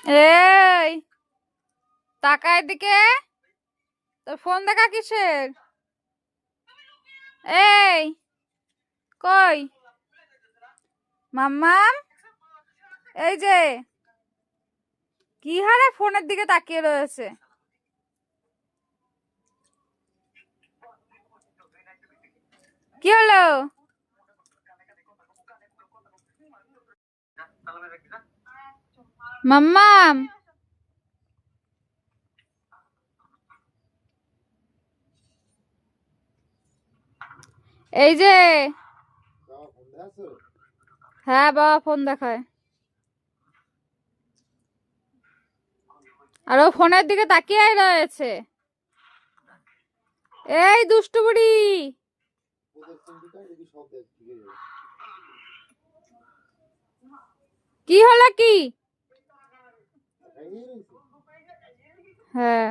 এই তাকা এদিকে, তোর ফোন দেখা কিসের? এই কই মাম্মাম, এই যে কি হারে ফোনের দিকে তাকিয়ে রয়েছে। কি হলো? মাম্মাম, এই যে, হ্যাঁ বাবা ফোন দেখায়, আর ও ফোনের দিকে তাকিয়ে রয়েছে। এই দুষ্টু বুড়ি, কি হলো কি? হ্যাঁ